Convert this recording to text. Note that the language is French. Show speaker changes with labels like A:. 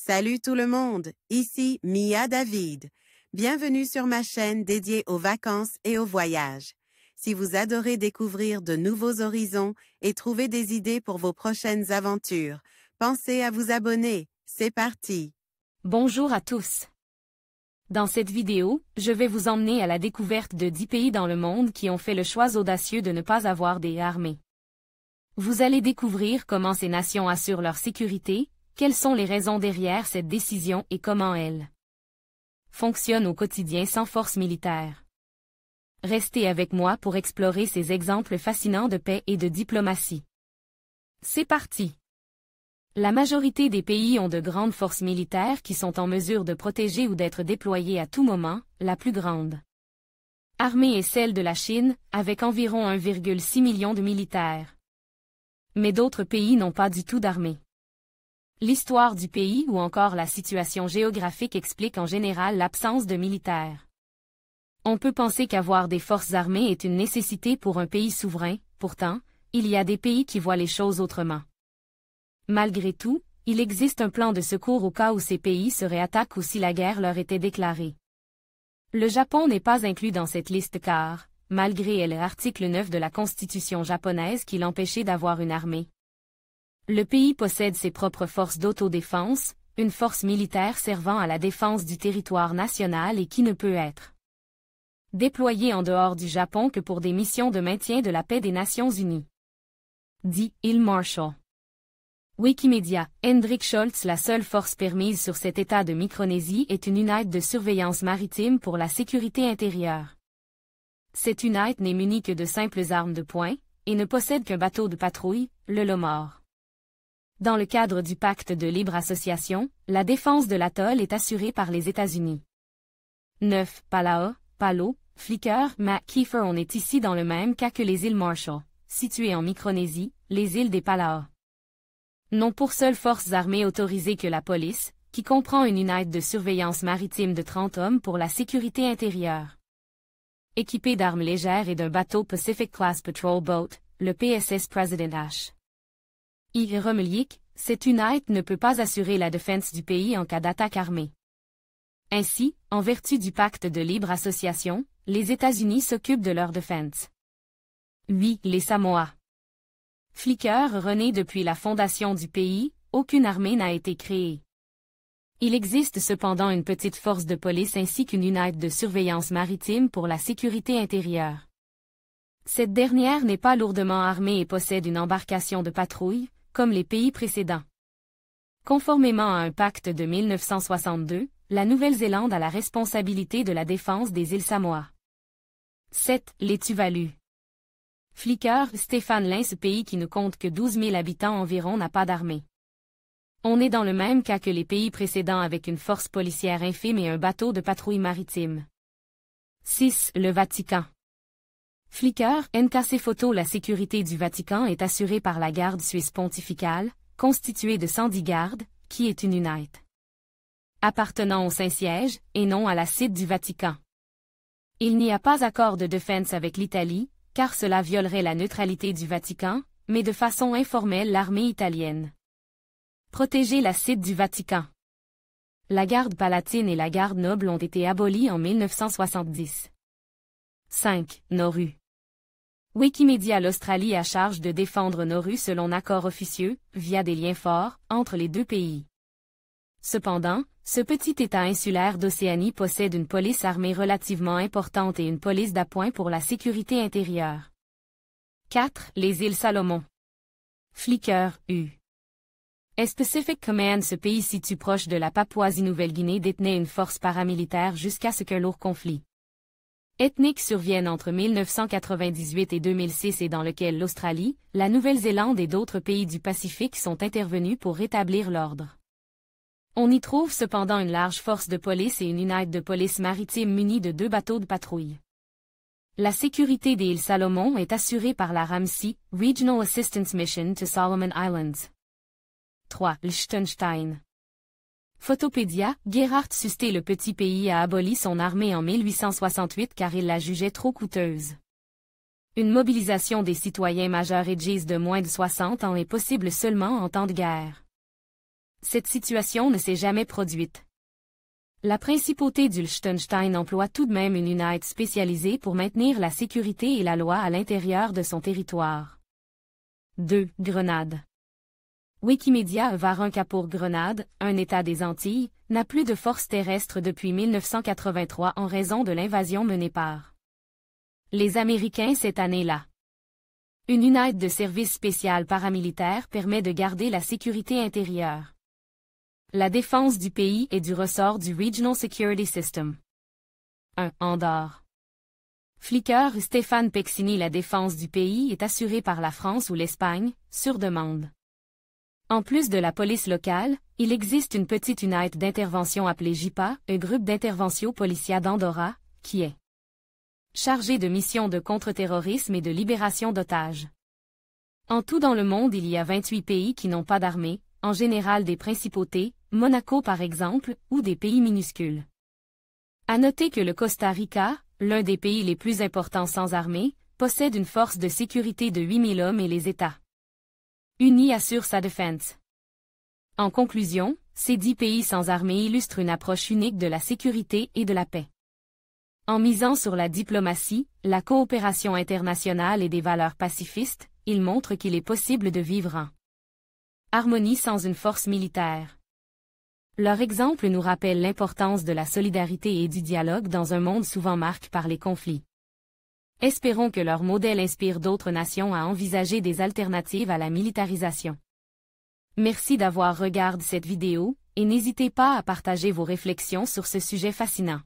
A: Salut tout le monde, ici Mia David. Bienvenue sur ma chaîne dédiée aux vacances et aux voyages. Si vous adorez découvrir de nouveaux horizons et trouver des idées pour vos prochaines aventures, pensez à vous abonner. C'est parti!
B: Bonjour à tous. Dans cette vidéo, je vais vous emmener à la découverte de 10 pays dans le monde qui ont fait le choix audacieux de ne pas avoir des armées. Vous allez découvrir comment ces nations assurent leur sécurité, quelles sont les raisons derrière cette décision et comment elles fonctionnent au quotidien sans force militaire. Restez avec moi pour explorer ces exemples fascinants de paix et de diplomatie. C'est parti! La majorité des pays ont de grandes forces militaires qui sont en mesure de protéger ou d'être déployées à tout moment, la plus grande armée est celle de la Chine, avec environ 1,6 million de militaires. Mais d'autres pays n'ont pas du tout d'armée. L'histoire du pays ou encore la situation géographique explique en général l'absence de militaires. On peut penser qu'avoir des forces armées est une nécessité pour un pays souverain, pourtant, il y a des pays qui voient les choses autrement. Malgré tout, il existe un plan de secours au cas où ces pays seraient attaqués ou si la guerre leur était déclarée. Le Japon n'est pas inclus dans cette liste car, malgré l'article 9 de la Constitution japonaise qui l'empêchait d'avoir une armée, le pays possède ses propres forces d'autodéfense, une force militaire servant à la défense du territoire national et qui ne peut être déployée en dehors du Japon que pour des missions de maintien de la paix des Nations Unies. Dit île Marshall. Wikimedia, Hendrik Scholz. La seule force permise sur cet État de Micronésie est une unité de surveillance maritime pour la sécurité intérieure. Cette unité n'est munie que de simples armes de poing, et ne possède qu'un bateau de patrouille, le Lomor. Dans le cadre du pacte de libre association, la défense de l'atoll est assurée par les États-Unis. 9. Palau, Palau, Flicker, McKeefer. On est ici dans le même cas que les îles Marshall, situées en Micronésie, les îles des Palau n'ont pour seules forces armées autorisées que la police, qui comprend une unité de surveillance maritime de 30 hommes pour la sécurité intérieure. Équipée d'armes légères et d'un bateau Pacific Class Patrol Boat, le PSS President H. I. Romelik, cette unité ne peut pas assurer la défense du pays en cas d'attaque armée. Ainsi, en vertu du pacte de libre association, les États-Unis s'occupent de leur défense. 8. Les Samoa. Flicker. René. Depuis la fondation du pays, aucune armée n'a été créée. Il existe cependant une petite force de police ainsi qu'une unité de surveillance maritime pour la sécurité intérieure. Cette dernière n'est pas lourdement armée et possède une embarcation de patrouille, comme les pays précédents. Conformément à un pacte de 1962, la Nouvelle-Zélande a la responsabilité de la défense des îles Samoa. 7. Les Tuvalu. Flicker. Stéphane Lin. Ce pays qui ne compte que 12 000 habitants environ n'a pas d'armée. On est dans le même cas que les pays précédents avec une force policière infime et un bateau de patrouille maritime. 6. Le Vatican. Flicker. NKC Photo. La sécurité du Vatican est assurée par la garde suisse pontificale, constituée de 110 gardes, qui est une unité appartenant au Saint-Siège, et non à la cité du Vatican. Il n'y a pas accord de défense avec l'Italie, car cela violerait la neutralité du Vatican, mais de façon informelle l'armée italienne protégeait la cité du Vatican. La garde palatine et la garde noble ont été abolies en 1970. 5. Nauru. Wikimedia. L'Australie a charge de défendre Nauru selon accord officieux, via des liens forts, entre les deux pays. Cependant, ce petit État insulaire d'Océanie possède une police armée relativement importante et une police d'appoint pour la sécurité intérieure. 4. Les îles Salomon. Flicker. U. Pacific Command. Ce pays situé proche de la Papouasie-Nouvelle-Guinée détenait une force paramilitaire jusqu'à ce qu'un lourd conflit ethnique survienne entre 1998 et 2006 et dans lequel l'Australie, la Nouvelle-Zélande et d'autres pays du Pacifique sont intervenus pour rétablir l'ordre. On y trouve cependant une large force de police et une unité de police maritime munie de 2 bateaux de patrouille. La sécurité des îles Salomon est assurée par la RAMSI, Regional Assistance Mission to Solomon Islands. 3. Liechtenstein. Photopédia. Gerhard Susté. Le petit pays a aboli son armée en 1868 car il la jugeait trop coûteuse. Une mobilisation des citoyens majeurs âgés de moins de 60 ans est possible seulement en temps de guerre. Cette situation ne s'est jamais produite. La principauté du Liechtenstein emploie tout de même une unité spécialisée pour maintenir la sécurité et la loi à l'intérieur de son territoire. 2. Grenade. Wikimedia Varenka pour Grenade, un État des Antilles, n'a plus de force terrestre depuis 1983 en raison de l'invasion menée par les Américains cette année-là. Une unité de service spécial paramilitaire permet de garder la sécurité intérieure. La défense du pays est du ressort du Regional Security System. 1. Andorre. Flicker Stéphane Pexini. La défense du pays est assurée par la France ou l'Espagne, sur demande. En plus de la police locale, il existe une petite unité d'intervention appelée JIPA, un groupe d'intervention policière d'Andorra, qui est chargé de missions de contre-terrorisme et de libération d'otages. En tout dans le monde il y a 28 pays qui n'ont pas d'armée, en général des principautés, Monaco par exemple, ou des pays minuscules. À noter que le Costa Rica, l'un des pays les plus importants sans armée, possède une force de sécurité de 8000 hommes et les États unis assurent sa défense. En conclusion, ces 10 pays sans armée illustrent une approche unique de la sécurité et de la paix. En misant sur la diplomatie, la coopération internationale et des valeurs pacifistes, ils montrent qu'il est possible de vivre en harmonie sans une force militaire. Leur exemple nous rappelle l'importance de la solidarité et du dialogue dans un monde souvent marqué par les conflits. Espérons que leur modèle inspire d'autres nations à envisager des alternatives à la militarisation. Merci d'avoir regardé cette vidéo, et n'hésitez pas à partager vos réflexions sur ce sujet fascinant.